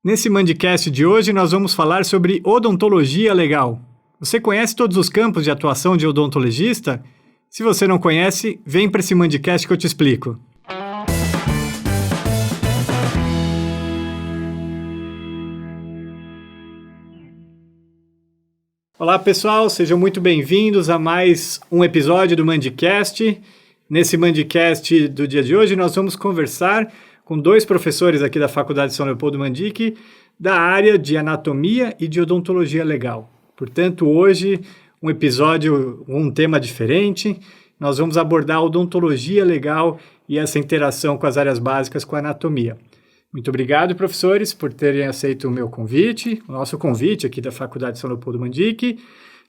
Nesse Mandicast de hoje, nós vamos falar sobre odontologia legal. Você conhece todos os campos de atuação de odontologista? Se você não conhece, vem para esse Mandicast que eu te explico. Olá pessoal, sejam muito bem-vindos a mais um episódio do Mandicast. Nesse Mandicast do dia de hoje, nós vamos conversar com dois professores aqui da Faculdade São Leopoldo Mandic, da área de anatomia e de odontologia legal. Portanto, hoje, um episódio, um tema diferente. Nós vamos abordar a odontologia legal e essa interação com as áreas básicas com a anatomia. Muito obrigado, professores, por terem aceito o meu convite, o nosso convite aqui da Faculdade São Leopoldo Mandic.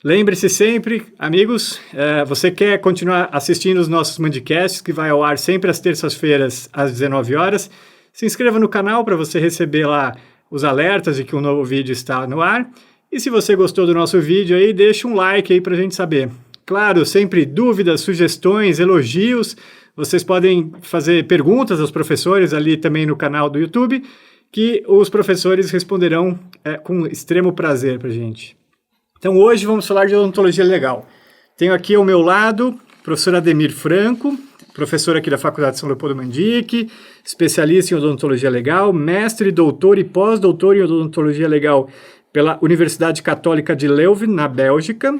Lembre-se sempre, amigos, você quer continuar assistindo os nossos Mandicasts, que vai ao ar sempre às terças-feiras, às 19 horas. Se inscreva no canal para você receber lá os alertas de que um novo vídeo está no ar. E se você gostou do nosso vídeo aí, deixa um like aí para a gente saber. Claro, sempre dúvidas, sugestões, elogios. Vocês podem fazer perguntas aos professores ali também no canal do YouTube, que os professores responderão com extremo prazer para a gente. Então, hoje vamos falar de odontologia legal. Tenho aqui ao meu lado o professor Ademir Franco, professor aqui da Faculdade São Leopoldo Mandic, especialista em odontologia legal, mestre, doutor e pós-doutor em odontologia legal pela Universidade Católica de Leuven, na Bélgica,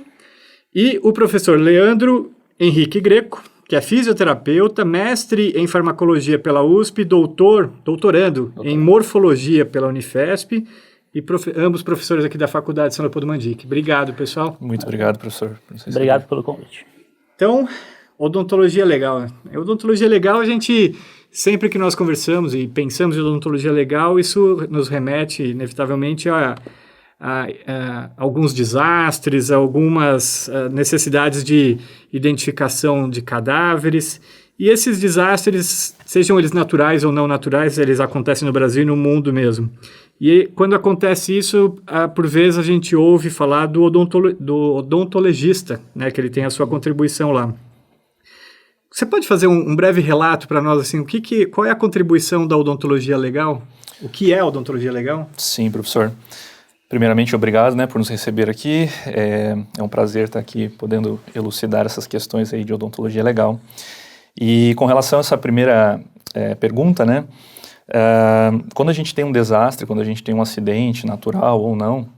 e o professor Leandro Henrique Greco, que é fisioterapeuta, mestre em farmacologia pela USP, doutorando em morfologia pela Unifesp, e ambos professores aqui da Faculdade São Leopoldo Mandic. Obrigado, pessoal. Muito obrigado, professor. Obrigado pelo convite. Então, odontologia legal. Odontologia legal, a gente, sempre que nós conversamos e pensamos em odontologia legal, isso nos remete, inevitavelmente, a alguns desastres, algumas necessidades de identificação de cadáveres. E esses desastres, sejam eles naturais ou não naturais, eles acontecem no Brasil e no mundo mesmo. E quando acontece isso, por vezes a gente ouve falar do odontologista, né, que ele tem a sua contribuição lá. Você pode fazer um breve relato para nós, assim, qual é a contribuição da odontologia legal? O que é a odontologia legal? Sim, professor. Primeiramente, obrigado, né, por nos receber aqui. É um prazer estar aqui podendo elucidar essas questões aí de odontologia legal. E com relação a essa primeira pergunta, né, quando a gente tem um desastre, quando a gente tem um acidente natural ou não,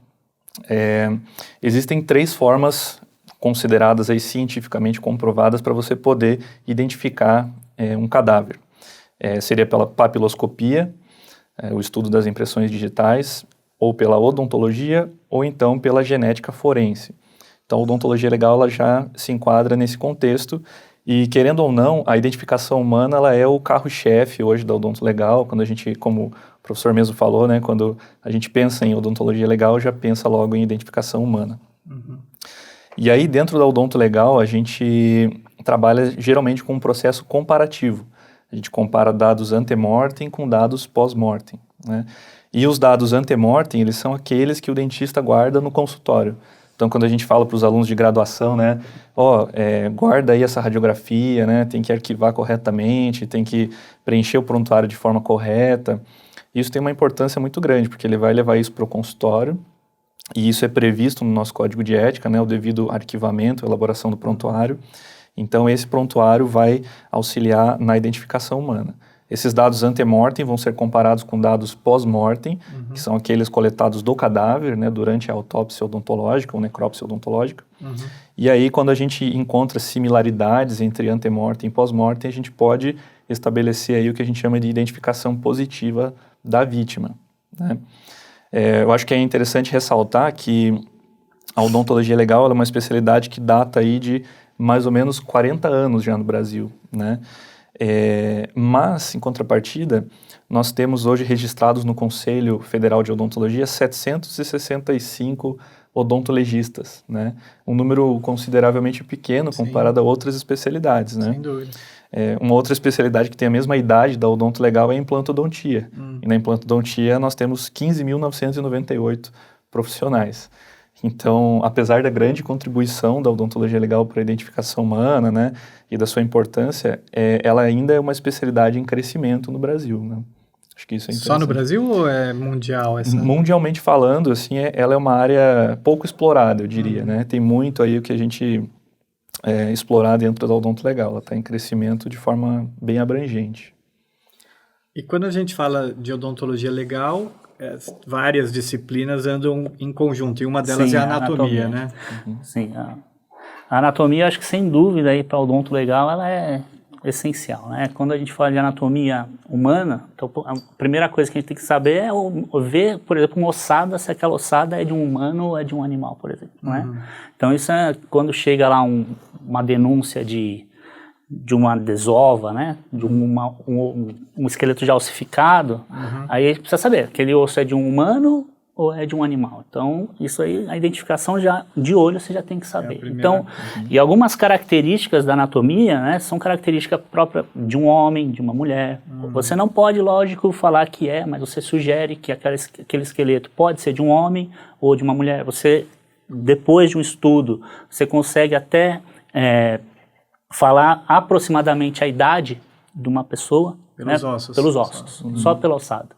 existem três formas consideradas aí cientificamente comprovadas para você poder identificar um cadáver. Seria pela papiloscopia, o estudo das impressões digitais, ou pela odontologia, ou então pela genética forense. Então, a odontologia legal ela já se enquadra nesse contexto. E, querendo ou não, a identificação humana ela é o carro-chefe hoje da odonto legal. Quando a gente, como o professor mesmo falou, né, quando a gente pensa em odontologia legal, já pensa logo em identificação humana. Uhum. E aí, dentro da odonto legal, a gente trabalha geralmente com um processo comparativo. A gente compara dados ante-mortem com dados pós-mortem, né? E os dados ante-mortem, eles são aqueles que o dentista guarda no consultório. Então, quando a gente fala para os alunos de graduação, né, guarda aí essa radiografia, né, tem que arquivar corretamente, tem que preencher o prontuário de forma correta. Isso tem uma importância muito grande, porque ele vai levar isso para o consultório, e isso é previsto no nosso código de ética, né, o devido arquivamento, elaboração do prontuário. Então, esse prontuário vai auxiliar na identificação humana. Esses dados ante-mortem vão ser comparados com dados pós-mortem, que são aqueles coletados do cadáver, né, durante a autópsia odontológica ou necrópsia odontológica. Uhum. E aí, quando a gente encontra similaridades entre ante-mortem e pós-mortem, a gente pode estabelecer aí o que a gente chama de identificação positiva da vítima, né? Eu acho que é interessante ressaltar que a odontologia legal ela é uma especialidade que data aí de mais ou menos 40 anos já no Brasil, né? Mas, em contrapartida, nós temos hoje registrados no Conselho Federal de Odontologia 765 odontologistas, né? Um número consideravelmente pequeno comparado a outras especialidades, né? Sem dúvida. Uma outra especialidade que tem a mesma idade da odonto legal é a implantodontia. E na implantodontia nós temos 15.998 profissionais. Então, apesar da grande contribuição da odontologia legal para a identificação humana, né, e da sua importância, ela ainda é uma especialidade em crescimento no Brasil, né? Acho que isso é interessante. Só no Brasil ou é mundial essa? Mundialmente falando, assim, ela é uma área pouco explorada, eu diria, né? Tem muito aí o que a gente explorar dentro da odonto legal. Ela está em crescimento de forma bem abrangente. E quando a gente fala de odontologia legal, várias disciplinas andam em conjunto, e uma delas é a anatomia, né? Sim, a anatomia, acho que sem dúvida, para o odonto legal, ela é essencial, né? Quando a gente fala de anatomia humana, então, a primeira coisa que a gente tem que saber é ver, por exemplo, uma ossada, se aquela ossada é de um humano ou é de um animal, por exemplo, não é? Então, isso é quando chega lá uma denúncia de uma desova, né? De um esqueleto já ossificado, aí a gente precisa saber, aquele osso é de um humano ou é de um animal. Então, isso aí, a identificação já de olho você já tem que saber. Então, e algumas características da anatomia, né, são características próprias de um homem, de uma mulher. Você não pode, lógico, falar que mas você sugere que aquele esqueleto pode ser de um homem ou de uma mulher. Você, depois de um estudo, você consegue até falar aproximadamente a idade de uma pessoa. Pelos ossos. Pelos ossos, só pela ossada.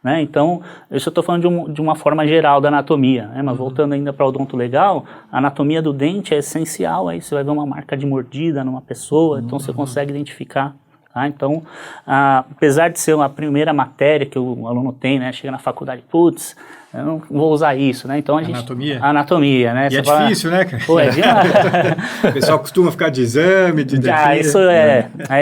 Né? Então, isso eu estou falando de uma forma geral da anatomia, né? Mas voltando ainda para o odonto legal, a anatomia do dente é essencial, aí você vai ver uma marca de mordida numa pessoa, então você consegue identificar. Tá? Então, apesar de ser uma primeira matéria que o aluno tem, né? Chega na faculdade, putz, eu não vou usar isso, né? Então, anatomia, né? E é difícil, né, cara? Pô, o pessoal costuma ficar de exame, de isso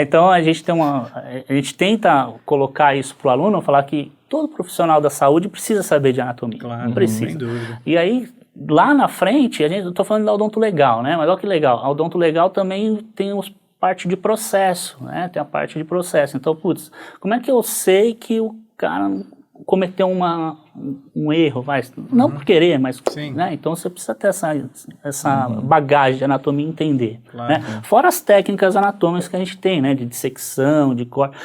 então, a gente tenta colocar isso para o aluno, falar que todo profissional da saúde precisa saber de anatomia. Claro, precisa. sem dúvida. E aí, lá na frente, eu estou falando da odonto legal, né? Mas olha que legal, a odonto legal também tem parte de processo, né? Tem a parte de processo. Então, putz, como é que eu sei que o cara cometeu um erro? Não por querer, mas... Né? Então, você precisa ter essa bagagem de anatomia e entender. Claro, né? Fora as técnicas anatômicas que a gente tem, né? De dissecção, de corte.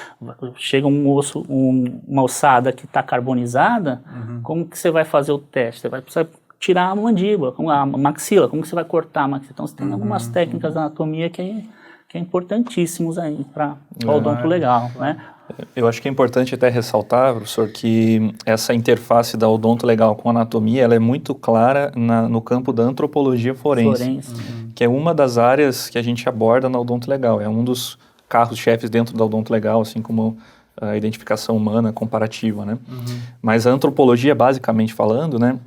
Chega uma ossada que está carbonizada, como que você vai fazer o teste? Você vai precisar tirar a mandíbula, a maxila, como que você vai cortar a maxila? Então, você tem algumas técnicas da anatomia que é importantíssimos aí para o odonto legal, né? Eu acho que é importante até ressaltar, professor, que essa interface da odonto legal com a anatomia, ela é muito clara no campo da antropologia forense. Que é uma das áreas que a gente aborda na odonto legal. É um dos carros-chefes dentro da odonto legal, assim como a identificação humana comparativa, né? Mas a antropologia, basicamente falando, né,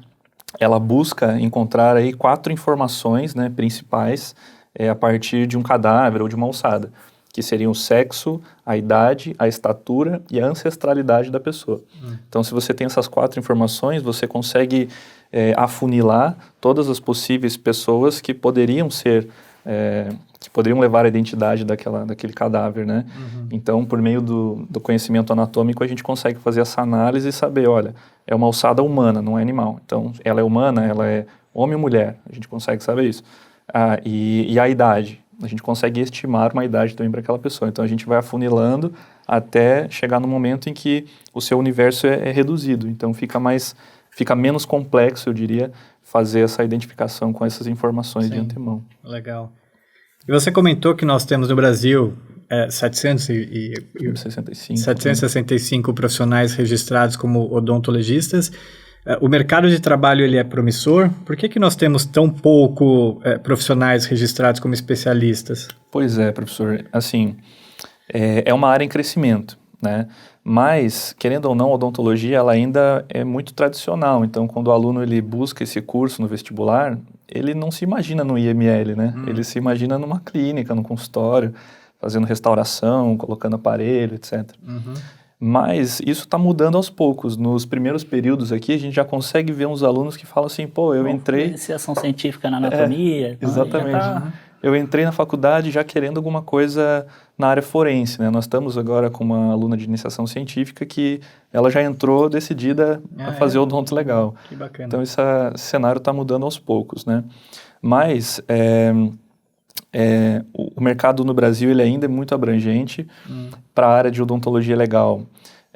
ela busca encontrar aí 4 informações, né, principais a partir de um cadáver ou de uma ossada, que seriam o sexo, a idade, a estatura e a ancestralidade da pessoa. Então, se você tem essas 4 informações, você consegue afunilar todas as possíveis pessoas que poderiam ser, que poderiam levar a identidade daquele cadáver, né? Então, por meio do conhecimento anatômico, a gente consegue fazer essa análise e saber, olha, é uma ossada humana, não é animal. Então, ela é humana, ela é homem ou mulher, a gente consegue saber isso. E a idade, a gente consegue estimar uma idade também para aquela pessoa. Então, a gente vai afunilando até chegar no momento em que o seu universo é reduzido. Então, fica menos complexo, eu diria, fazer essa identificação com essas informações de antemão. Legal. E você comentou que nós temos no Brasil 765 profissionais registrados como odontologistas. O mercado de trabalho ele é promissor. Por que nós temos tão pouco profissionais registrados como especialistas? Pois é, professor. Assim, é uma área em crescimento, né? Mas, querendo ou não, a odontologia ela ainda é muito tradicional. Então, quando o aluno ele busca esse curso no vestibular, ele não se imagina no IML, né? Ele se imagina numa clínica, num consultório, fazendo restauração, colocando aparelho, etc. Mas isso está mudando aos poucos. Nos primeiros períodos aqui, a gente já consegue ver uns alunos que falam assim, pô, eu entrei... Iniciação científica na anatomia. Exatamente. Eu entrei na faculdade já querendo alguma coisa na área forense, né? Nós estamos agora com uma aluna de iniciação científica que ela já entrou decidida a fazer odonto legal. Que bacana. Então, esse cenário está mudando aos poucos, né? Mas... o mercado no Brasil ele ainda é muito abrangente para a área de odontologia legal.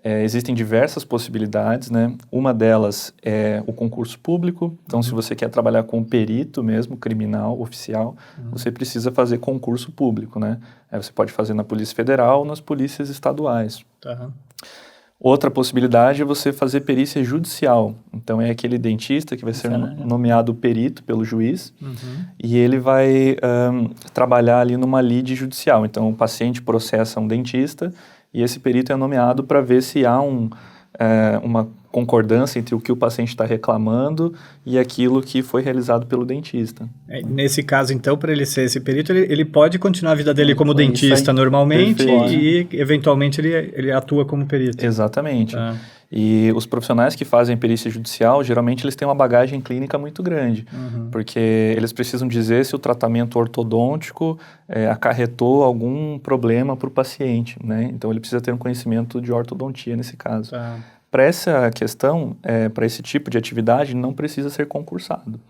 Existem diversas possibilidades, né? Uma delas é o concurso público. Então, se você quer trabalhar com perito mesmo, criminal, oficial, você precisa fazer concurso público, né? Você pode fazer na Polícia Federal ou nas polícias estaduais. Outra possibilidade é você fazer perícia judicial. Então, é aquele dentista que vai ser nomeado perito pelo juiz e ele vai trabalhar ali numa lide judicial. Então, o paciente processa um dentista e esse perito é nomeado para ver se há uma concordância entre o que o paciente está reclamando e aquilo que foi realizado pelo dentista. Nesse caso, então, para ele ser esse perito, ele pode continuar a vida dele como dentista normalmente. Perfeito. E, eventualmente, ele atua como perito. Exatamente. E os profissionais que fazem perícia judicial, geralmente eles têm uma bagagem clínica muito grande, porque eles precisam dizer se o tratamento ortodôntico acarretou algum problema para o paciente, né? Então, ele precisa ter um conhecimento de ortodontia nesse caso. Para essa questão, para esse tipo de atividade, não precisa ser concursado.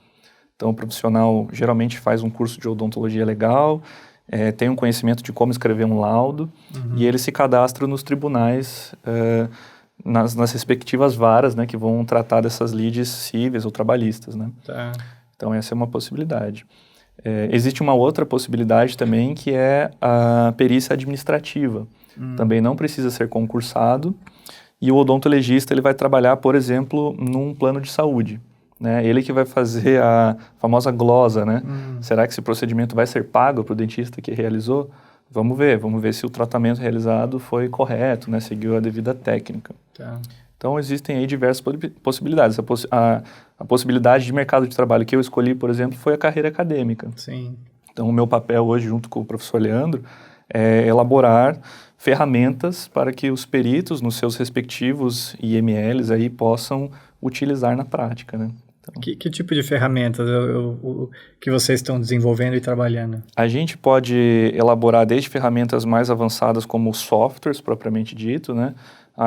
Então, o profissional geralmente faz um curso de odontologia legal, tem um conhecimento de como escrever um laudo, e ele se cadastra nos tribunais, nas respectivas varas, né, que vão tratar dessas lides cíveis ou trabalhistas, né? Então, essa é uma possibilidade. Existe uma outra possibilidade também, que é a perícia administrativa. Também não precisa ser concursado, e o odontologista ele vai trabalhar, por exemplo, num plano de saúde, né? Ele que vai fazer a famosa glosa, né? Será que esse procedimento vai ser pago para o dentista que realizou? Vamos ver se o tratamento realizado foi correto, né? Seguiu a devida técnica. Então, existem aí diversas possibilidades. A possibilidade de mercado de trabalho que eu escolhi, por exemplo, foi a carreira acadêmica. Então, o meu papel hoje, junto com o professor Leandro, é elaborar ferramentas para que os peritos, nos seus respectivos IMLs, aí, possam utilizar na prática, né? Então, que tipo de ferramentas que vocês estão desenvolvendo e trabalhando? A gente pode elaborar desde ferramentas mais avançadas como softwares, propriamente dito, né?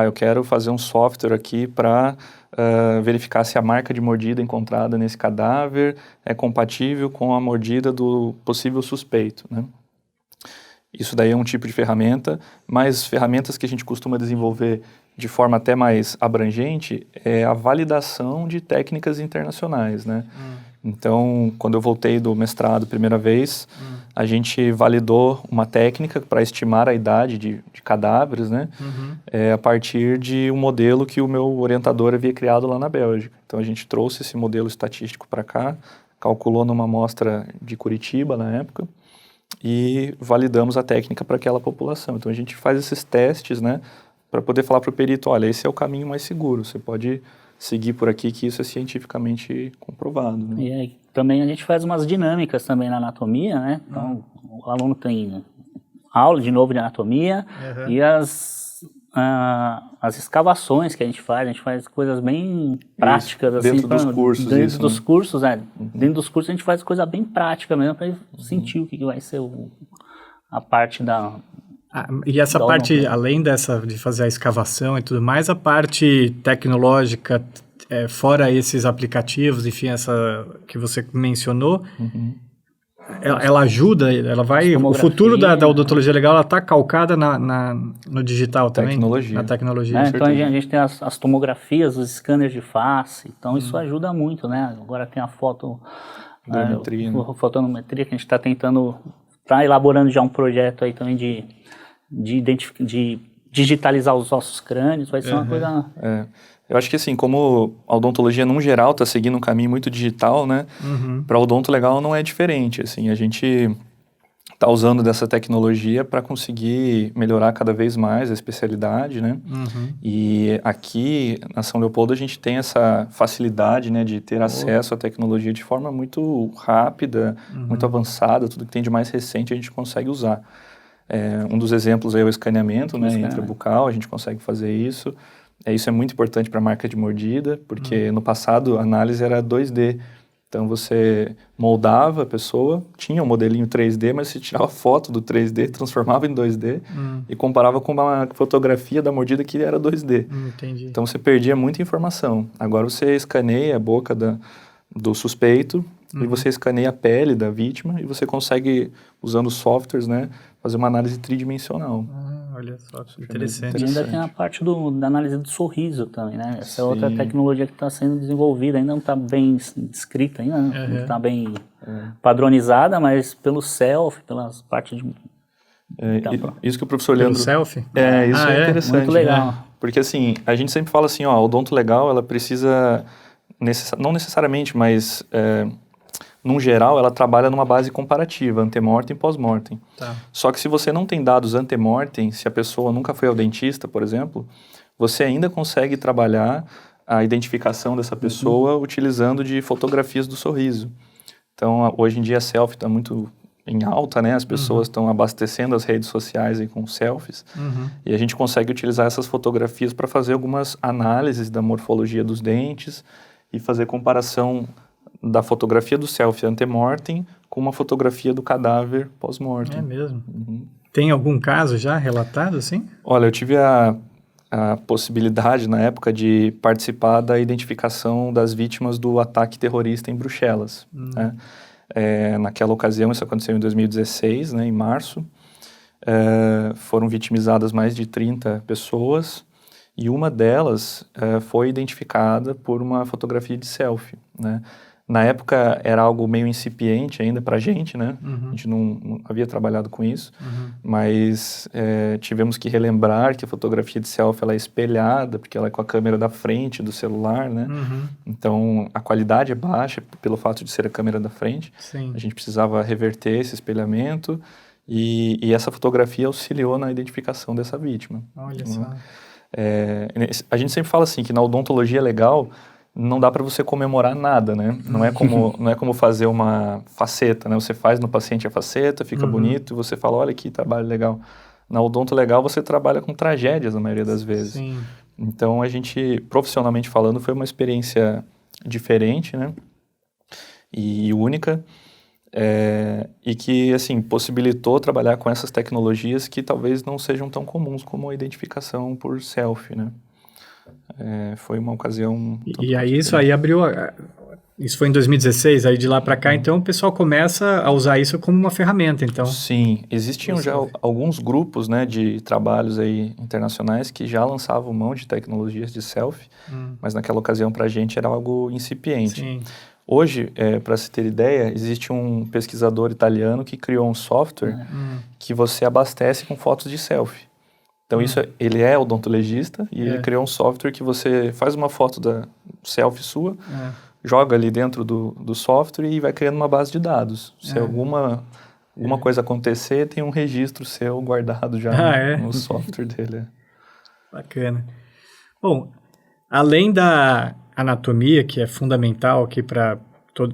Eu quero fazer um software aqui para verificar se a marca de mordida encontrada nesse cadáver é compatível com a mordida do possível suspeito, né? Isso daí é um tipo de ferramenta, mas ferramentas que a gente costuma desenvolver de forma até mais abrangente é a validação de técnicas internacionais, né? Então, quando eu voltei do mestrado primeira vez, a gente validou uma técnica para estimar a idade de cadáveres, né? A partir de um modelo que o meu orientador havia criado lá na Bélgica. Então, a gente trouxe esse modelo estatístico para cá, calculou numa amostra de Curitiba na época, e validamos a técnica para aquela população. Então, a gente faz esses testes, né, para poder falar para o perito, olha, esse é o caminho mais seguro, você pode seguir por aqui, que isso é cientificamente comprovado, né? E aí, também a gente faz umas dinâmicas também na anatomia, né? Então, o aluno tem aula de novo de anatomia e as escavações que a gente faz coisas bem práticas. Isso, dentro assim, dos cursos. Dentro dos cursos, dentro dos cursos a gente faz coisa bem prática mesmo, para sentir o que vai ser a parte da... e essa parte, além de fazer a escavação e tudo mais, a parte tecnológica, fora esses aplicativos, enfim, essa que você mencionou, ela ajuda, ela vai... O futuro da odontologia legal, ela está calcada no digital também? Na tecnologia. Então a gente tem as tomografias, os scanners de face, então isso ajuda muito, né? Agora tem a fotonometria, que a gente está tentando, está elaborando já um projeto aí também de digitalizar os ossos crânios, vai ser uma coisa... Eu acho que assim, como a odontologia, num geral, está seguindo um caminho muito digital, né? Para a odonto legal não é diferente, assim, a gente está usando dessa tecnologia para conseguir melhorar cada vez mais a especialidade, né? E aqui, na São Leopoldo, a gente tem essa facilidade, né, de ter acesso à tecnologia de forma muito rápida, muito avançada, tudo que tem de mais recente a gente consegue usar. Um dos exemplos é o escaneamento, né, intrabucal, a gente consegue fazer isso. Isso é muito importante para a marca de mordida, porque no passado a análise era 2D. Então você moldava a pessoa, tinha um modelinho 3D, mas você tirava foto do 3D, transformava em 2D e comparava com uma fotografia da mordida que era 2D. Entendi. Então você perdia muita informação. Agora você escaneia a boca do suspeito e você escaneia a pele da vítima e você consegue, usando softwares, né, fazer uma análise tridimensional. Olha só, interessante. E ainda tem a parte da análise do sorriso também, né? Essa é outra tecnologia que está sendo desenvolvida, ainda não está bem descrita, ainda não está bem padronizada, mas pelo selfie, pelas partes de... isso que o professor Leandro... Pelo selfie? Isso é interessante. Muito legal. Porque, assim, a gente sempre fala assim, ó, a odonto legal, ela precisa, não necessariamente, mas, num geral, ela trabalha numa base comparativa, antemortem e pós-mortem. Tá. Só que se você não tem dados antemortem, se a pessoa nunca foi ao dentista, por exemplo, você ainda consegue trabalhar a identificação dessa pessoa utilizando de fotografias do sorriso. Então, hoje em dia, a selfie está muito em alta, né? As pessoas estão abastecendo as redes sociais aí com selfies. E a gente consegue utilizar essas fotografias para fazer algumas análises da morfologia dos dentes e fazer comparação da fotografia do selfie antemortem com uma fotografia do cadáver pós-mortem. É mesmo? Tem algum caso já relatado, assim? Olha, eu tive a possibilidade, na época, de participar da identificação das vítimas do ataque terrorista em Bruxelas. Né? Naquela ocasião, isso aconteceu em 2016, né, em março, foram vitimizadas mais de 30 pessoas e uma delas foi identificada por uma fotografia de selfie, né? Na época era algo meio incipiente ainda para a gente, né? A gente não havia trabalhado com isso, mas tivemos que relembrar que a fotografia de selfie ela é espelhada, porque ela é com a câmera da frente do celular, né? Então a qualidade é baixa pelo fato de ser a câmera da frente. Sim. A gente precisava reverter esse espelhamento e essa fotografia auxiliou na identificação dessa vítima. Olha só. A gente sempre fala assim que na odontologia legal não dá para você comemorar nada, né? Não é como fazer uma faceta, né? Você faz no paciente a faceta, fica bonito, e você fala, olha que trabalho legal. Na odonto legal, você trabalha com tragédias na maioria das vezes. Sim. Então, a gente, profissionalmente falando, foi uma experiência diferente, né? E única, e que, assim, possibilitou trabalhar com essas tecnologias que talvez não sejam tão comuns como a identificação por selfie, né? Foi uma ocasião... E aí isso aí abriu... Isso foi em 2016, aí de lá para cá, então o pessoal começa a usar isso como uma ferramenta, então. Sim, existiam já alguns grupos, né, de trabalhos aí internacionais que já lançavam mão de tecnologias de selfie, mas naquela ocasião para a gente era algo incipiente. Sim. Hoje, para se ter ideia, existe um pesquisador italiano que criou um software que você abastece com fotos de selfie. Então, ele é odontologista e ele criou um software que você faz uma foto da selfie sua, joga ali dentro do software e vai criando uma base de dados. Se alguma coisa acontecer, tem um registro seu guardado já no software dele. Bacana. Bom, além da anatomia, que é fundamental aqui para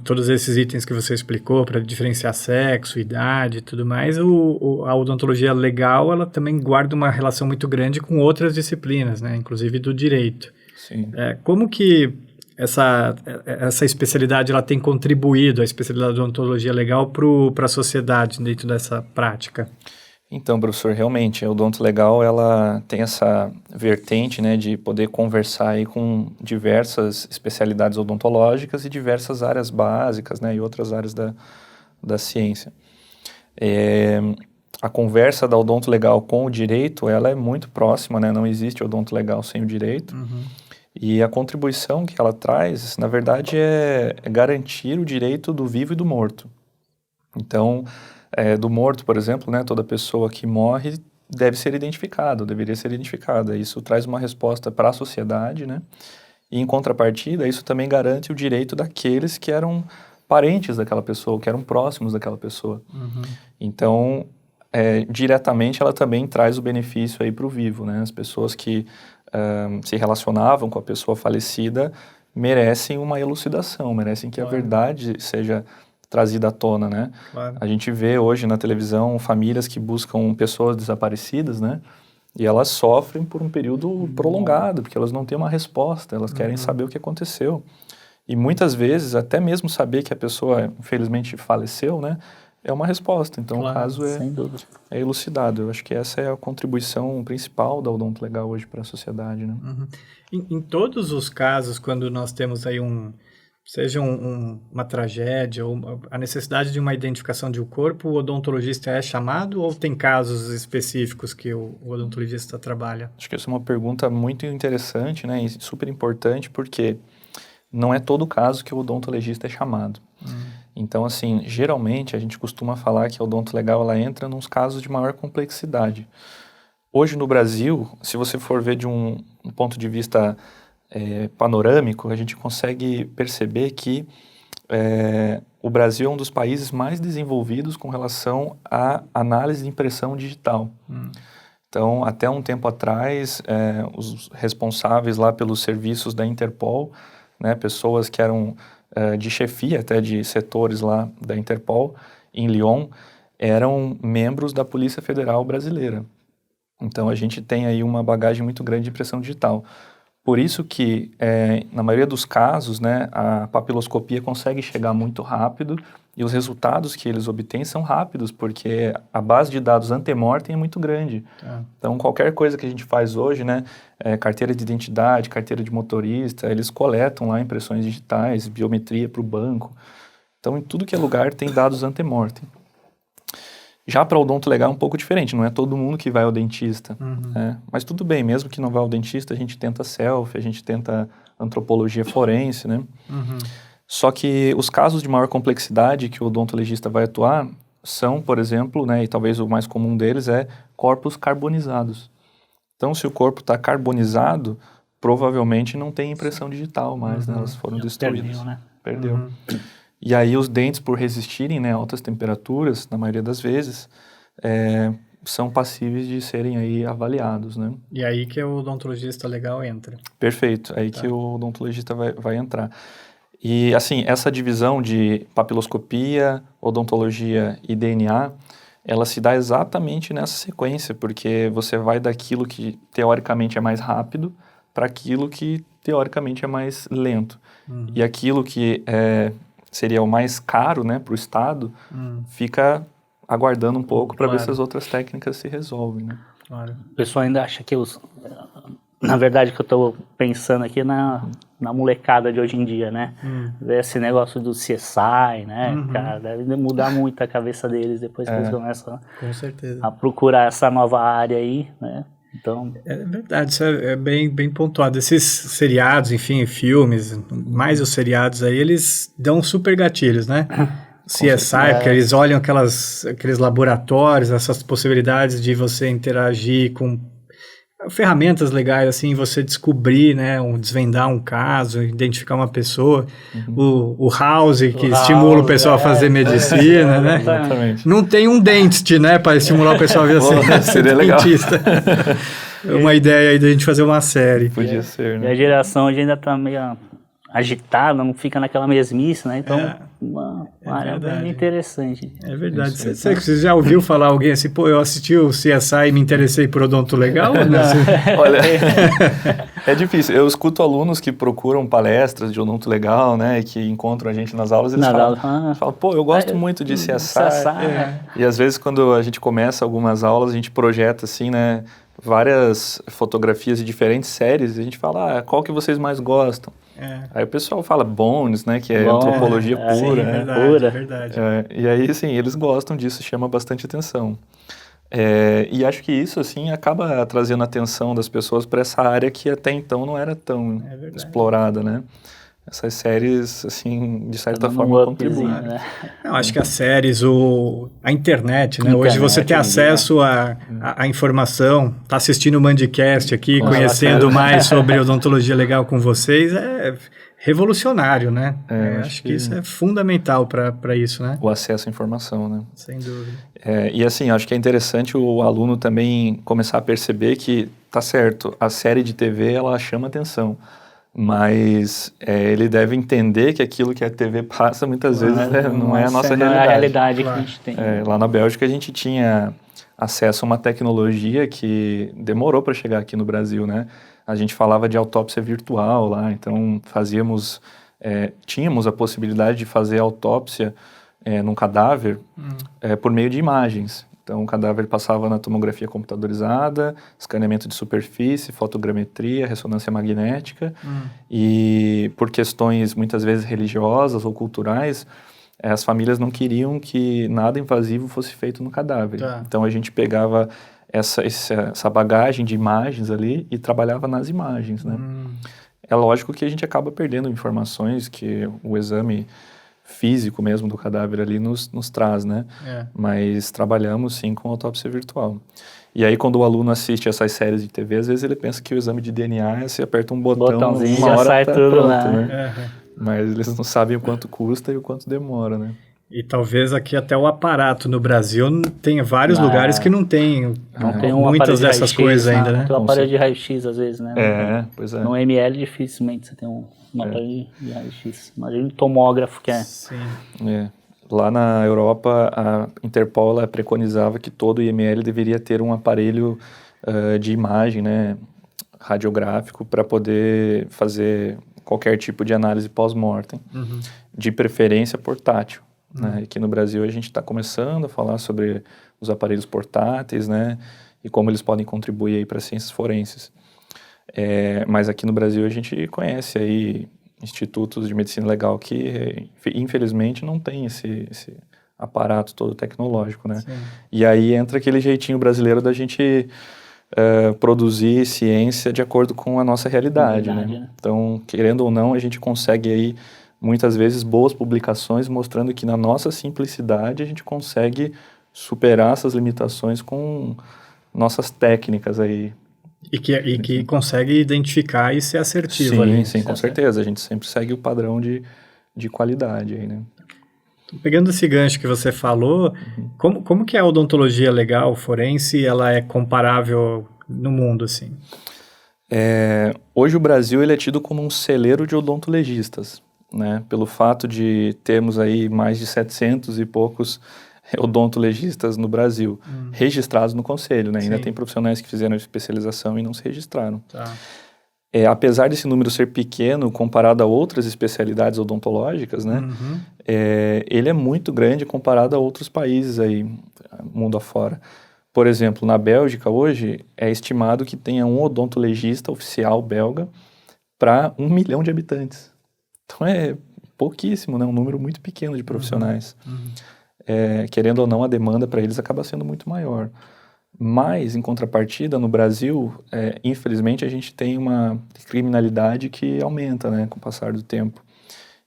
todos esses itens que você explicou, para diferenciar sexo, idade e tudo mais, a odontologia legal, ela também guarda uma relação muito grande com outras disciplinas, né? Inclusive do direito. Sim. Como que essa especialidade ela tem contribuído, a especialidade de odontologia legal, para a sociedade dentro dessa prática? Então, professor, realmente, a odonto legal, ela tem essa vertente, né, de poder conversar aí com diversas especialidades odontológicas e diversas áreas básicas, né, e outras áreas da ciência. A conversa da odonto legal com o direito, ela é muito próxima, né, não existe odonto legal sem o direito. E a contribuição que ela traz, na verdade, é garantir o direito do vivo e do morto. Então, do morto, por exemplo, né, toda pessoa que morre deve ser identificada, deveria ser identificada. Isso traz uma resposta para a sociedade, né? E, em contrapartida, isso também garante o direito daqueles que eram parentes daquela pessoa, que eram próximos daquela pessoa. Então, diretamente, ela também traz o benefício aí para o vivo, né? As pessoas que se relacionavam com a pessoa falecida merecem uma elucidação, merecem que a verdade seja trazida à tona, né? Claro. A gente vê hoje na televisão famílias que buscam pessoas desaparecidas, né? E elas sofrem por um período prolongado, porque elas não têm uma resposta, elas querem saber o que aconteceu. E muitas vezes, até mesmo saber que a pessoa, infelizmente, faleceu, né? É uma resposta. Então, Claro, o caso sem dúvida. é elucidado. Eu acho que essa é a contribuição principal da odonto legal hoje para a sociedade, né? Em todos os casos, quando nós temos aí seja uma tragédia ou a necessidade de uma identificação de um corpo, o odontologista é chamado ou tem casos específicos que o odontologista trabalha? Acho que essa é uma pergunta muito interessante, né, e super importante, porque não é todo caso que o odontologista é chamado. Então, assim, geralmente a gente costuma falar que a odonto legal ela entra nos casos de maior complexidade. hoje no Brasil, se você for ver de um ponto de vista panorâmico, a gente consegue perceber que o Brasil é um dos países mais desenvolvidos com relação à análise de impressão digital. Então, até um tempo atrás, os responsáveis lá pelos serviços da Interpol, né, pessoas que eram de chefia até de setores lá da Interpol, em Lyon, eram membros da Polícia Federal Brasileira. Então, a gente tem aí uma bagagem muito grande de impressão digital. Por isso que, na maioria dos casos, né, a papiloscopia consegue chegar muito rápido e os resultados que eles obtêm são rápidos, porque a base de dados antemortem é muito grande. Então, qualquer coisa que a gente faz hoje, né, carteira de identidade, carteira de motorista, eles coletam lá impressões digitais, biometria para o banco. Então, em tudo que é lugar tem dados antemortem. Já para o odonto legal é um pouco diferente, não é todo mundo que vai ao dentista. Né? Mas tudo bem, mesmo que não vá ao dentista, a gente tenta selfie, a gente tenta antropologia forense, né? Só que os casos de maior complexidade que o odontologista vai atuar são, por exemplo, né, e talvez o mais comum deles é corpos carbonizados. Então, se o corpo está carbonizado, provavelmente não tem impressão digital mais, né? Elas foram destruídas. Perdeu. E aí os dentes, por resistirem, né, a altas temperaturas, na maioria das vezes, são passíveis de serem aí avaliados, né? E aí que o odontologista legal entra. Perfeito, aí que o odontologista vai entrar. E assim, essa divisão de papiloscopia, odontologia e DNA, ela se dá exatamente nessa sequência, porque você vai daquilo que teoricamente é mais rápido para aquilo que teoricamente é mais lento. E aquilo que seria o mais caro, né, para o Estado, fica aguardando um pouco para ver se as outras técnicas se resolvem, né? O pessoal ainda acha que na verdade, que eu estou pensando aqui na molecada de hoje em dia, né? Ver esse negócio do CSI, né? Cara, deve mudar muito a cabeça deles depois que eles começam Com certeza. a procurar essa nova área aí, né? Então... É verdade, isso é bem pontuado. Esses seriados, enfim, filmes, mais os seriados aí, eles dão super gatilhos, né? CSI, porque eles olham aqueles laboratórios, essas possibilidades de você interagir com ferramentas legais, assim, você descobrir, né, desvendar um caso, identificar uma pessoa, o House, que estimula o pessoal a fazer medicina, né? Exatamente. Não tem um dentist, né, para estimular o pessoal a ser dentista. É uma ideia aí da gente fazer uma série. Podia ser, né? E a geração hoje ainda tá meio agitada, não fica naquela mesmice, né? Então, uma área bem interessante. É verdade. Você já ouviu falar alguém assim, pô, eu assisti o CSI e me interessei por odonto legal? Olha, é difícil. Eu escuto alunos que procuram palestras de odonto legal, né, e que encontram a gente nas aulas, eles falam, pô, eu gosto muito de CSI. E às vezes quando a gente começa algumas aulas, a gente projeta assim, né, várias fotografias de diferentes séries, e a gente fala, qual que vocês mais gostam? Aí o pessoal fala Bones, né, que é antropologia pura. Sim, né? Verdade. E aí, assim, eles gostam disso, chama bastante atenção. E acho que isso, assim, acaba trazendo a atenção das pessoas para essa área que até então não era tão explorada, né? Essas séries, assim, de certa forma contribuem. Né? Não, acho que as séries, a internet, né? Hoje você tem acesso à informação, tá assistindo o Mandicast aqui, conhecendo mais sobre odontologia legal com vocês, é revolucionário, né? Acho que isso é fundamental para isso, né? O acesso à informação, né? Sem dúvida. E assim, acho que é interessante o aluno também começar a perceber que, tá certo, a série de TV, ela chama atenção. Mas ele deve entender que aquilo que a TV passa muitas vezes não é a nossa realidade. Não é a realidade que a gente tem. Lá na Bélgica a gente tinha acesso a uma tecnologia que demorou para chegar aqui no Brasil, né? A gente falava de autópsia virtual lá, então tínhamos a possibilidade de fazer autópsia num cadáver por meio de imagens. Então, o cadáver passava na tomografia computadorizada, escaneamento de superfície, fotogrametria, ressonância magnética. E por questões muitas vezes religiosas ou culturais, as famílias não queriam que nada invasivo fosse feito no cadáver. Então, a gente pegava essa bagagem de imagens ali e trabalhava nas imagens, né? É lógico que a gente acaba perdendo informações que o exame físico mesmo do cadáver ali nos traz, né? Mas trabalhamos sim com autópsia virtual. E aí quando o aluno assiste essas séries de TV, às vezes ele pensa que o exame de DNA é você aperta um botãozinho, uma já hora sai tá tudo pronto, lá. né? Mas eles não sabem o quanto custa e o quanto demora, né? E talvez aqui até o aparato no Brasil tenha vários lugares que não tem muitas dessas coisas ainda, né? Não tem um aparelho de raio-x às vezes, né? Pois é. No ML dificilmente você tem um aparelho de raio-x. Imagina um tomógrafo que é. Sim. Lá na Europa, a Interpol ela preconizava que todo IML deveria ter um aparelho de imagem, né, radiográfico, para poder fazer qualquer tipo de análise pós-mortem, de preferência portátil. Né? Aqui no Brasil a gente está começando a falar sobre os aparelhos portáteis, né, e como eles podem contribuir para as ciências forenses. Mas aqui no Brasil a gente conhece aí institutos de medicina legal que, infelizmente, não tem esse aparato todo tecnológico, né? Sim. E aí entra aquele jeitinho brasileiro da gente produzir ciência de acordo com a nossa realidade, né? Então, querendo ou não, a gente consegue aí, muitas vezes, boas publicações mostrando que na nossa simplicidade a gente consegue superar essas limitações com nossas técnicas aí. E que consegue identificar e ser assertivo ali. Sim, com certeza. A gente sempre segue o padrão de qualidade aí, né? Pegando esse gancho que você falou, como que a odontologia legal, forense, ela é comparável no mundo, assim? Hoje o Brasil ele é tido como um celeiro de odontologistas, né? Pelo fato de termos aí mais de 700 e poucos odontologistas no Brasil, registrados no conselho, né? Ainda tem profissionais que fizeram especialização e não se registraram. Tá. Apesar desse número ser pequeno comparado a outras especialidades odontológicas, né? Ele é muito grande comparado a outros países aí, mundo afora. Por exemplo, na Bélgica hoje é estimado que tenha um odontologista oficial belga para 1 milhão de habitantes. Então é pouquíssimo, né? Um número muito pequeno de profissionais. Querendo ou não, a demanda para eles acaba sendo muito maior. Mas, em contrapartida, no Brasil, infelizmente, a gente tem uma criminalidade que aumenta, né, com o passar do tempo.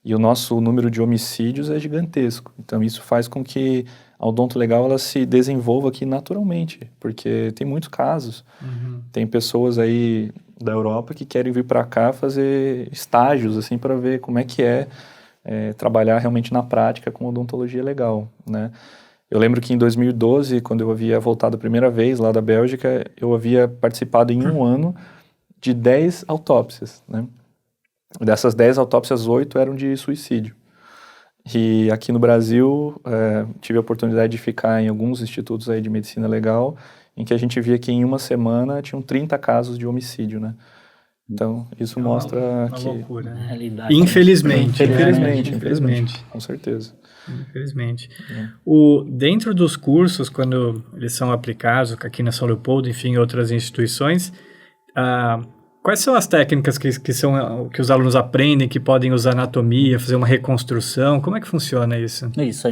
E o nosso número de homicídios é gigantesco. Então, isso faz com que a odonto legal ela se desenvolva aqui naturalmente, porque tem muitos casos. Tem pessoas aí da Europa que querem vir para cá fazer estágios, assim, para ver como é que trabalhar realmente na prática com odontologia legal, né? Eu lembro que em 2012, quando eu havia voltado a primeira vez lá da Bélgica, eu havia participado em um ano de 10 autópsias, né? Dessas 10 autópsias, 8 eram de suicídio. E aqui no Brasil, tive a oportunidade de ficar em alguns institutos aí de medicina legal, em que a gente via que em uma semana tinham 30 casos de homicídio, né? Então, isso mostra que... Uma loucura, né? Realidade. Infelizmente. Com certeza. Infelizmente. Dentro dos cursos, quando eles são aplicados, aqui na São Leopoldo, enfim, em outras instituições, quais são as técnicas que os alunos aprendem, que podem usar anatomia, fazer uma reconstrução? Como é que funciona isso? Isso,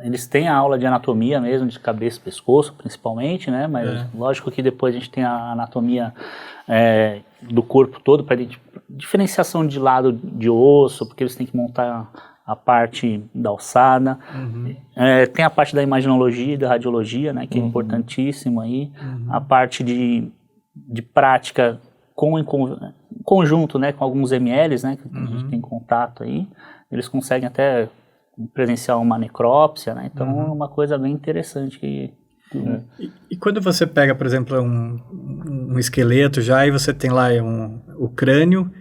eles têm a aula de anatomia mesmo, de cabeça e pescoço, principalmente, né? Mas lógico que depois a gente tem a anatomia do corpo todo, para diferenciação de lado de osso, porque eles têm que montar a parte da alçada. Tem a parte da imaginologia e da radiologia, né? Que é importantíssimo aí. A parte de prática em conjunto, né, com alguns MLs, né, que a gente tem contato aí, eles conseguem até presenciar uma necrópsia, né, então é uma coisa bem interessante. E quando você pega, por exemplo, um esqueleto já e você tem lá o crânio,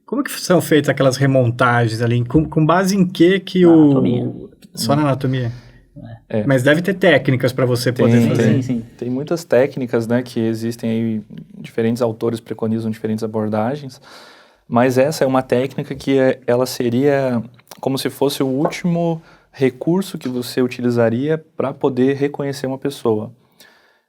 como que são feitas aquelas remontagens ali? Com base em que anatomia. Só na anatomia? Mas deve ter técnicas para você poder fazer. Sim. Tem muitas técnicas, né, que existem aí, diferentes autores preconizam diferentes abordagens, mas essa é uma técnica que ela seria como se fosse o último recurso que você utilizaria para poder reconhecer uma pessoa.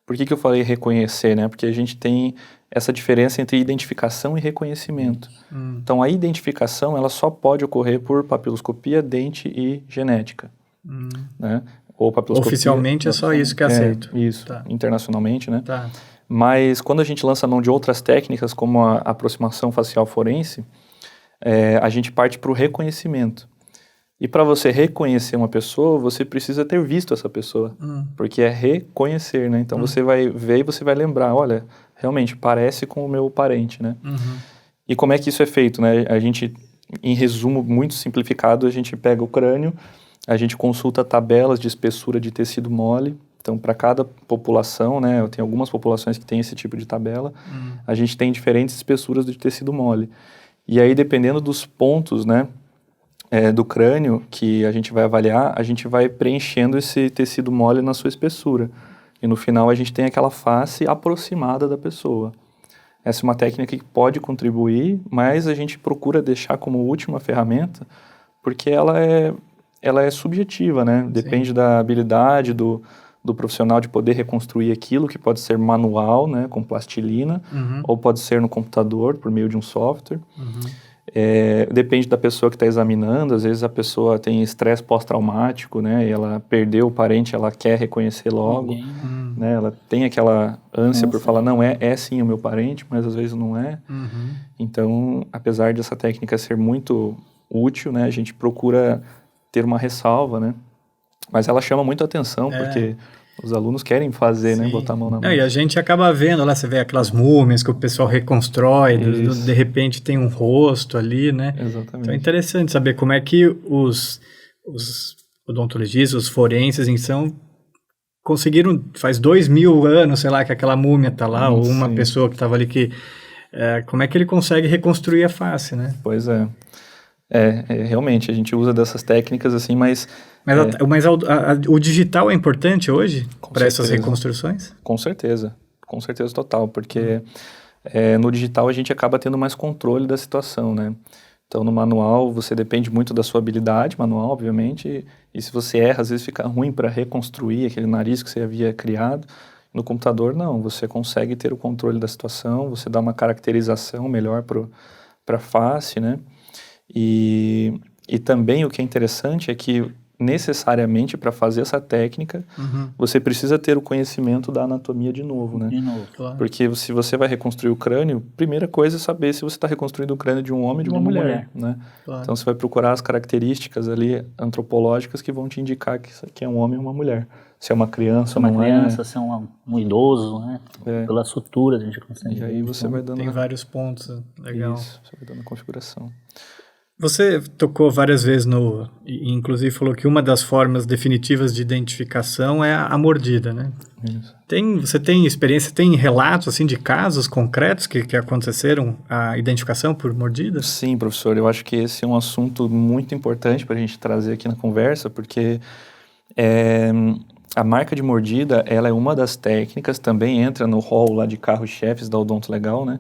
Por que eu falei reconhecer, né? Porque a gente tem essa diferença entre identificação e reconhecimento. Então, a identificação ela só pode ocorrer por papiloscopia, dente e genética. Né? Ou papiloscopia. Oficialmente é só isso que é aceito. Isso, internacionalmente, né? Tá. Mas quando a gente lança a mão de outras técnicas, como a aproximação facial forense, a gente parte para o reconhecimento. E para você reconhecer uma pessoa, você precisa ter visto essa pessoa, porque é reconhecer, né? Então você vai ver e você vai lembrar, olha, realmente parece com o meu parente, né? E como é que isso é feito, né? A gente, em resumo muito simplificado, a gente pega o crânio, a gente consulta tabelas de espessura de tecido mole. Então, para cada população, né? Tem algumas populações que têm esse tipo de tabela, a gente tem diferentes espessuras de tecido mole. E aí, dependendo dos pontos, né? Do crânio que a gente vai avaliar, a gente vai preenchendo esse tecido mole na sua espessura. E no final a gente tem aquela face aproximada da pessoa. Essa é uma técnica que pode contribuir, mas a gente procura deixar como última ferramenta, porque ela é subjetiva, né? Depende da habilidade do profissional de poder reconstruir aquilo, que pode ser manual, né? Com plastilina, ou pode ser no computador, por meio de um software. Depende da pessoa que está examinando, às vezes a pessoa tem estresse pós-traumático, né, e ela perdeu o parente, ela quer reconhecer logo, né, ela tem aquela ânsia por falar, não, é sim o meu parente, mas às vezes não é. Então, apesar dessa técnica ser muito útil, né, a gente procura ter uma ressalva, né, mas ela chama muito atenção, porque os alunos querem fazer, né, botar a mão na mão. E a gente acaba vendo lá, você vê aquelas múmias que o pessoal reconstrói, de repente tem um rosto ali, né? Exatamente. Então é interessante saber como é que os odontologistas, os forenses, então, conseguiram, faz 2000 anos, sei lá, que aquela múmia tá lá, ou uma pessoa que estava ali que... como é que ele consegue reconstruir a face, né? Pois é. Realmente, a gente usa dessas técnicas assim, mas o digital é importante hoje para essas reconstruções? Com certeza total, porque no digital a gente acaba tendo mais controle da situação, né? Então no manual você depende muito da sua habilidade manual, obviamente, e se você erra, às vezes fica ruim para reconstruir aquele nariz que você havia criado. No computador não, você consegue ter o controle da situação, você dá uma caracterização melhor para a face, né? E também o que é interessante é que necessariamente para fazer essa técnica você precisa ter o conhecimento da anatomia de novo, né? Claro. Porque se você vai reconstruir o crânio, primeira coisa é saber se você está reconstruindo o crânio de um homem ou de uma mulher, né? Claro. Então você vai procurar as características ali antropológicas que vão te indicar que é um homem ou uma mulher. Se é uma criança ou não é. Se é um idoso, né? Pela sutura a gente consegue. E aí você vai dando... Tem vários pontos, legal. Isso, você vai dando a configuração. Você tocou várias vezes inclusive falou que uma das formas definitivas de identificação é a mordida, né? Isso. Você tem experiência, tem relatos assim de casos concretos que aconteceram a identificação por mordida? Sim, professor, eu acho que esse é um assunto muito importante para a gente trazer aqui na conversa, porque a marca de mordida, ela é uma das técnicas, também entra no rol lá de carros-chefes da Odonto Legal, né?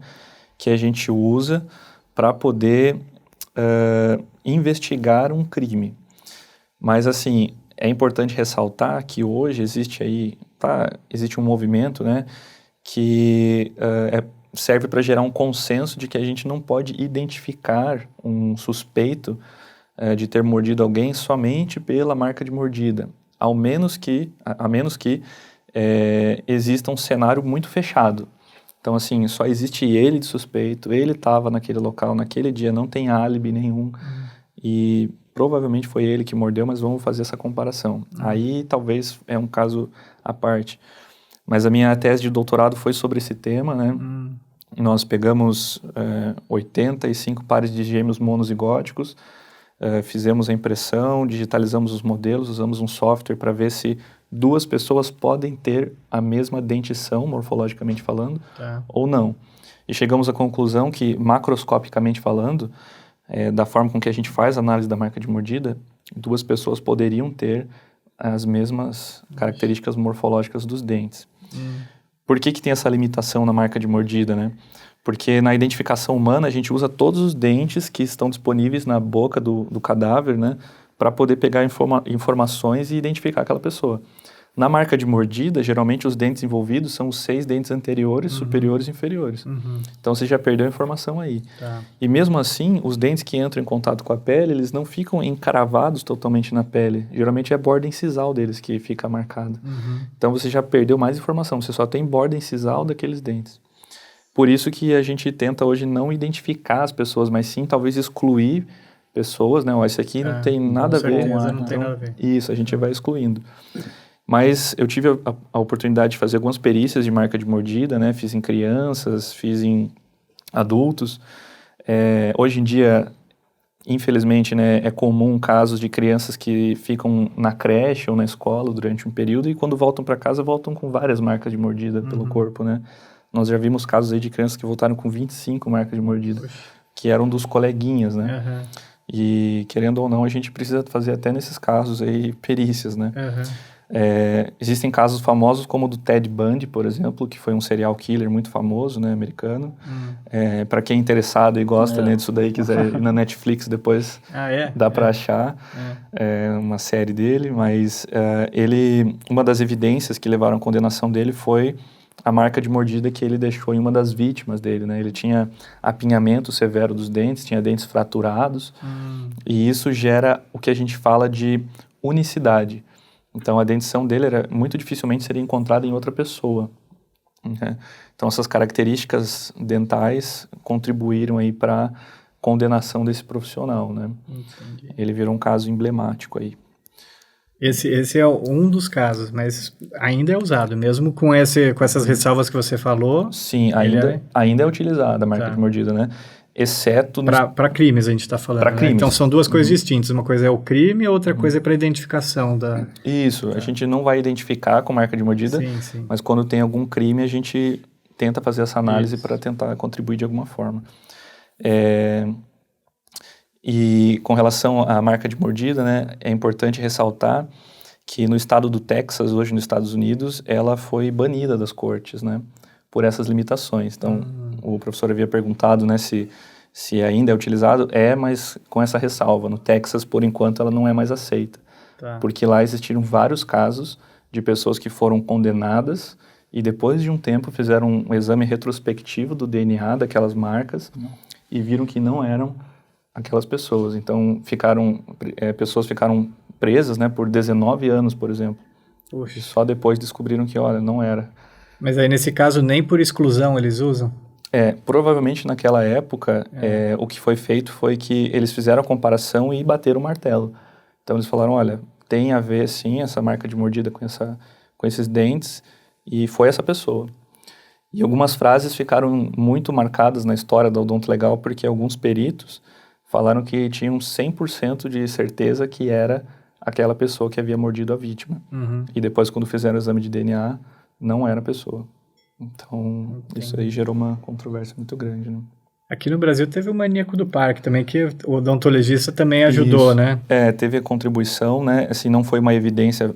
Que a gente usa para poder investigar um crime. Mas, assim, é importante ressaltar que hoje existe um movimento, né, que serve para gerar um consenso de que a gente não pode identificar um suspeito de ter mordido alguém somente pela marca de mordida, a menos que exista um cenário muito fechado. Então, assim, só existe ele de suspeito, ele estava naquele local, naquele dia, não tem álibi nenhum, e provavelmente foi ele que mordeu, mas vamos fazer essa comparação. Aí, talvez, é um caso à parte. Mas a minha tese de doutorado foi sobre esse tema, né? Nós pegamos 85 pares de gêmeos monozigóticos, fizemos a impressão, digitalizamos os modelos, usamos um software para ver se duas pessoas podem ter a mesma dentição, morfologicamente falando, ou não. E chegamos à conclusão que, macroscopicamente falando, da forma com que a gente faz a análise da marca de mordida, duas pessoas poderiam ter as mesmas características morfológicas dos dentes. Por que tem essa limitação na marca de mordida, né? Porque na identificação humana a gente usa todos os dentes que estão disponíveis na boca do cadáver, né? Para poder pegar informações e identificar aquela pessoa. Na marca de mordida, geralmente os dentes envolvidos são os 6 dentes anteriores, superiores e inferiores. Então você já perdeu a informação aí. E mesmo assim, os dentes que entram em contato com a pele, eles não ficam encravados totalmente na pele. Geralmente é a borda incisal deles que fica marcada. Então você já perdeu mais informação, você só tem borda incisal daqueles dentes. Por isso que a gente tenta hoje não identificar as pessoas, mas sim talvez excluir pessoas, né? Ó, esse aqui não tem nada a ver. Não tem nada a ver. Isso, a gente vai excluindo. Mas eu tive a oportunidade de fazer algumas perícias de marca de mordida, né? Fiz em crianças, fiz em adultos. Hoje em dia, infelizmente, né, é comum casos de crianças que ficam na creche ou na escola durante um período e quando voltam para casa, voltam com várias marcas de mordida pelo corpo, né? Nós já vimos casos aí de crianças que voltaram com 25 marcas de mordida, que eram dos coleguinhas, né? E, querendo ou não, a gente precisa fazer até nesses casos aí perícias, né? Existem casos famosos como o do Ted Bundy, por exemplo, que foi um serial killer muito famoso, né, americano. Para quem é interessado e gosta né, disso daí, quiser ir na Netflix depois, dá para achar uma série dele, mas uma das evidências que levaram à condenação dele foi a marca de mordida que ele deixou em uma das vítimas dele, né? Ele tinha apinhamento severo dos dentes, tinha dentes fraturados, e isso gera o que a gente fala de unicidade. Então, a dentição dele muito dificilmente seria encontrada em outra pessoa. Né? Então, essas características dentais contribuíram aí para a condenação desse profissional, né? Entendi. Ele virou um caso emblemático aí. Esse é um dos casos, mas ainda é usado, mesmo com essas ressalvas que você falou? Sim, ainda é utilizada a marca de mordida, né? Exceto... Para crimes a gente está falando, Para crimes. Então são duas coisas distintas, uma coisa é o crime, a outra coisa é para identificação da... Isso, a gente não vai identificar com marca de mordida, mas quando tem algum crime a gente tenta fazer essa análise para tentar contribuir de alguma forma. E com relação à marca de mordida, né, é importante ressaltar que no estado do Texas, hoje nos Estados Unidos, ela foi banida das cortes, né, por essas limitações. Então, o professor havia perguntado, né, se ainda é utilizado, mas com essa ressalva. No Texas, por enquanto, ela não é mais aceita. Porque lá existiram vários casos de pessoas que foram condenadas e depois de um tempo fizeram um exame retrospectivo do DNA daquelas marcas e viram que não eram aquelas pessoas. Então, pessoas ficaram presas, né, por 19 anos, por exemplo. E só depois descobriram que, olha, não era. Mas aí, nesse caso, nem por exclusão eles usam? Provavelmente naquela época, o que foi feito foi que eles fizeram a comparação e bateram o martelo. Então, eles falaram, olha, tem a ver, sim, essa marca de mordida com esses dentes, e foi essa pessoa. E algumas frases ficaram muito marcadas na história da Odonto Legal, porque alguns peritos falaram que tinham 100% de certeza que era aquela pessoa que havia mordido a vítima. E depois, quando fizeram o exame de DNA, não era a pessoa. Então, isso aí gerou uma controvérsia muito grande, né? Aqui no Brasil teve o maníaco do parque também, que o odontologista também ajudou, né? Teve a contribuição, né? Assim, não foi uma evidência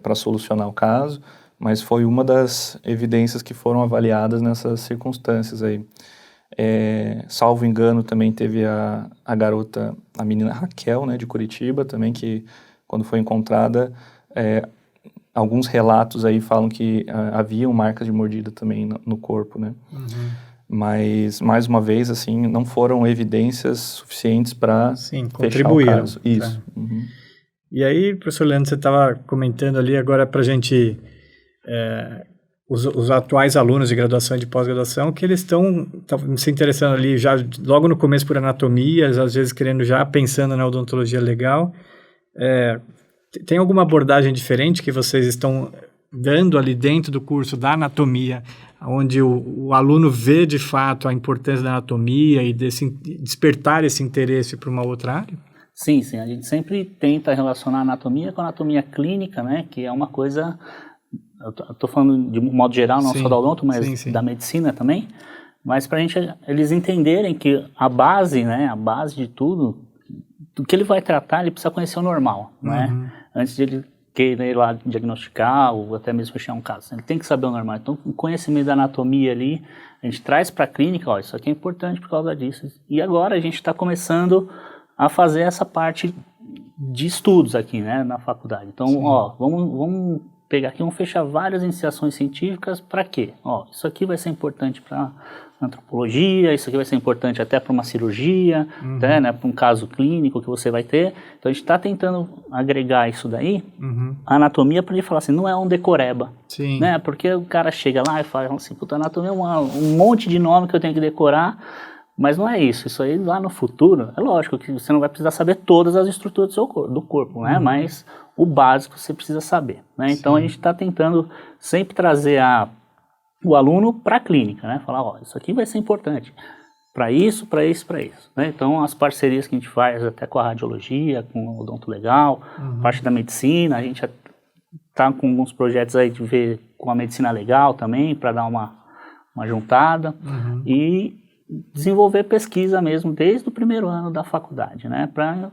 para solucionar o caso, mas foi uma das evidências que foram avaliadas nessas circunstâncias aí. Salvo engano, também teve a garota, a menina Raquel, né, de Curitiba, também, que quando foi encontrada, alguns relatos aí falam que haviam marcas de mordida também no corpo, né? Mas, mais uma vez, assim, não foram evidências suficientes para fechar o caso. Isso. E aí, professor Leandro, você estava comentando ali agora para a gente... Os atuais alunos de graduação e de pós-graduação, que eles estão se interessando ali já logo no começo por anatomia, às vezes pensando na odontologia legal. Tem alguma abordagem diferente que vocês estão dando ali dentro do curso da anatomia, onde o aluno vê de fato a importância da anatomia e despertar esse interesse para uma outra área? Sim, a gente sempre tenta relacionar a anatomia com a anatomia clínica, né, que é uma coisa... Eu estou falando de um modo geral, não só da odonto, mas da medicina também. Mas para eles entenderem que a base, né, a base de tudo, do que ele vai tratar, ele precisa conhecer o normal, né? Antes de ele querer ir lá diagnosticar ou até mesmo fechar um caso. Ele tem que saber o normal. Então, o conhecimento da anatomia ali, a gente traz para a clínica, isso aqui é importante por causa disso. E agora a gente está começando a fazer essa parte de estudos aqui, né, na faculdade. Então, vamos pegar aqui, vamos fechar várias iniciações científicas para quê? Isso aqui vai ser importante para antropologia, isso aqui vai ser importante até para uma cirurgia, até, né, para um caso clínico que você vai ter. Então a gente está tentando agregar isso daí, a anatomia, para ele falar assim, não é um decoreba, né? Porque o cara chega lá e fala assim, puta, anatomia é um monte de nome que eu tenho que decorar, Mas não é isso. Isso aí lá no futuro, é lógico que você não vai precisar saber todas as estruturas do corpo, né? Mas o básico você precisa saber, né? Então a gente está tentando sempre trazer o aluno para a clínica, né? Falar, ó, isso aqui vai ser importante para isso, para isso, para isso, né? Então as parcerias que a gente faz até com a radiologia, com o Odonto Legal, parte da medicina, a gente está com alguns projetos aí de ver com a medicina legal também, para dar uma juntada e desenvolver pesquisa mesmo desde o primeiro ano da faculdade, né? Para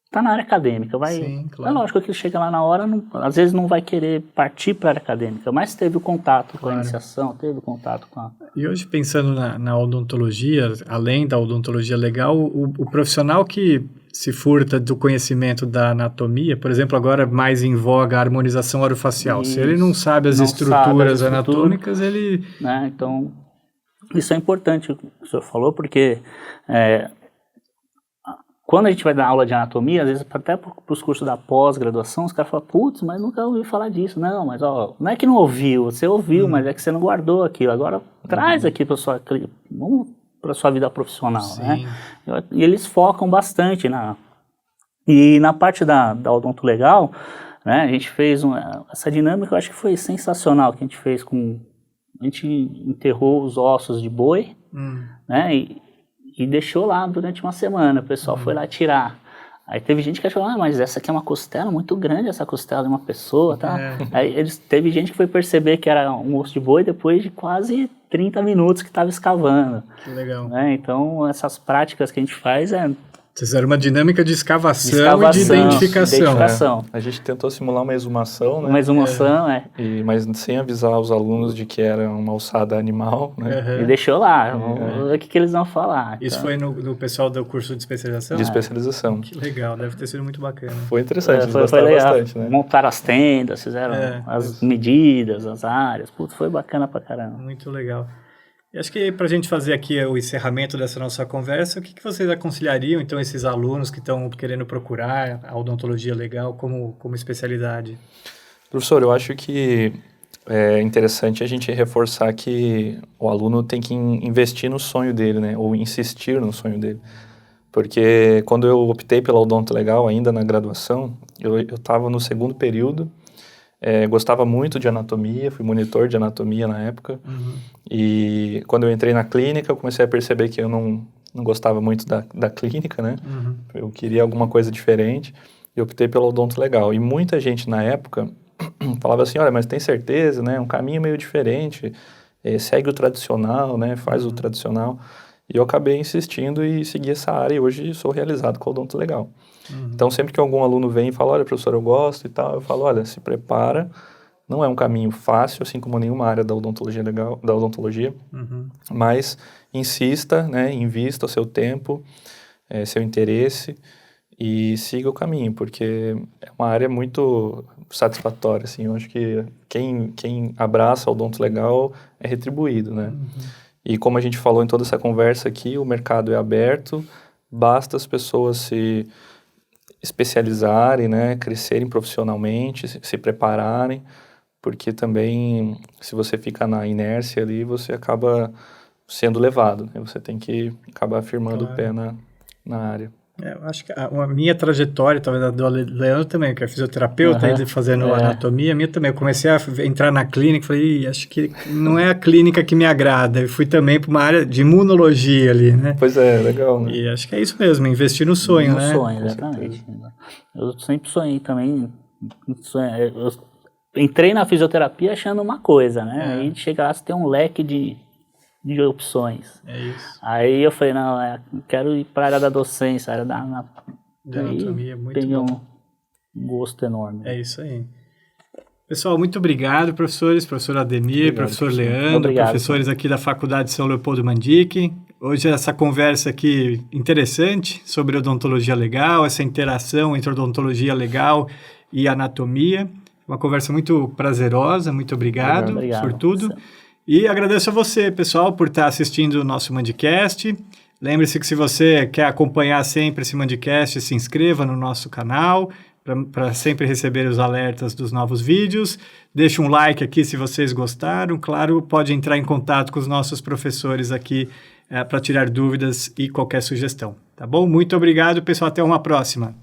estar na área acadêmica. Sim, claro. É lógico que chega lá na hora, às vezes não vai querer partir para a área acadêmica, mas teve o contato com a iniciação, teve o contato com a... E hoje, pensando na odontologia, além da odontologia legal, o profissional que se furta do conhecimento da anatomia, por exemplo, agora mais em voga a harmonização orofacial. Isso. Se ele não sabe as estruturas anatômicas, ele... Né? Então, isso é importante o que o senhor falou, porque quando a gente vai dar aula de anatomia, às vezes até para os cursos da pós-graduação, os caras falam, putz, mas nunca ouvi falar disso. Não, mas ó, não é que não ouviu, você ouviu, mas é que você não guardou aquilo. Agora traz aqui para sua vida profissional, né? E eles focam bastante e na parte da Odonto Legal, né? A gente fez essa dinâmica, eu acho que foi sensacional, que a gente fez a gente enterrou os ossos de boi, né? E deixou lá durante uma semana, o pessoal foi lá tirar. Aí teve gente que achou, mas essa aqui é uma costela muito grande, essa costela de uma pessoa, tá? Aí teve gente que foi perceber que era um osso de boi depois de quase 30 minutos que estava escavando. Que legal. Né? Então, essas práticas que a gente faz Vocês fizeram uma dinâmica de escavação e de identificação. A gente tentou simular uma exumação, né? Uma exumação, mas sem avisar os alunos de que era uma alçada animal, né? E deixou lá, vamos ver o que eles vão falar. Isso foi no pessoal do curso de especialização? De especialização. Que legal, deve ter sido muito bacana. Foi interessante, eles foi gostaram legal. bastante, né? Montaram as tendas, fizeram as medidas, as áreas, putz, foi bacana pra caramba. Muito legal. E acho que para a gente fazer aqui o encerramento dessa nossa conversa, o que vocês aconselhariam, então, esses alunos que estão querendo procurar a odontologia legal como especialidade? Professor, eu acho que é interessante a gente reforçar que o aluno tem que investir no sonho dele, né? Ou insistir no sonho dele. Porque quando eu optei pela Odonto Legal, ainda na graduação, eu estava no segundo período, gostava muito de anatomia, fui monitor de anatomia na época, e quando eu entrei na clínica, eu comecei a perceber que eu não gostava muito da clínica, né? Eu queria alguma coisa diferente, e optei pelo Odonto Legal. E muita gente na época falava assim, olha, mas tem certeza, né? Um caminho meio diferente, segue o tradicional, né? Faz o tradicional. E eu acabei insistindo e segui essa área, e hoje sou realizado com o Odonto Legal. Então, sempre que algum aluno vem e fala, olha, professor, eu gosto e tal, eu falo, olha, se prepara, não é um caminho fácil, assim como nenhuma área da odontologia legal, mas insista, né, invista o seu tempo, seu interesse e siga o caminho, porque é uma área muito satisfatória, assim, eu acho que quem abraça o Odonto Legal é retribuído, né? E como a gente falou em toda essa conversa aqui, o mercado é aberto, basta as pessoas se especializarem, né, crescerem profissionalmente, se prepararem, porque também, se você fica na inércia ali, você acaba sendo levado, né? Você tem que acabar firmando o pé na área. Eu acho que a minha trajetória, talvez a do Leandro também, que é fisioterapeuta, ele fazendo anatomia, a minha também. Eu comecei a entrar na clínica, falei, acho que não é a clínica que me agrada. Eu fui também para uma área de imunologia ali, né? Pois é, legal, né? E acho que é isso mesmo, investir no sonho, né? No sonho, exatamente. Eu sempre sonhei também. Eu entrei na fisioterapia achando uma coisa, né? Aí chega lá, você tem um leque de opções. É isso. Aí eu falei, não, quero ir para a área da docência, a área da anatomia, muito peguei bom. Um gosto enorme. É isso aí. Pessoal, muito obrigado, professores, professor Ademir, professor Leandro, professores aqui da Faculdade São Leopoldo Mandic. Hoje essa conversa aqui interessante sobre odontologia legal, essa interação entre odontologia legal e anatomia. Uma conversa muito prazerosa, muito obrigado por tudo. E agradeço a você, pessoal, por estar assistindo o nosso Mandicast. Lembre-se que se você quer acompanhar sempre esse Mandicast, se inscreva no nosso canal para sempre receber os alertas dos novos vídeos. Deixe um like aqui se vocês gostaram. Claro, pode entrar em contato com os nossos professores aqui para tirar dúvidas e qualquer sugestão. Tá bom? Muito obrigado, pessoal. Até uma próxima.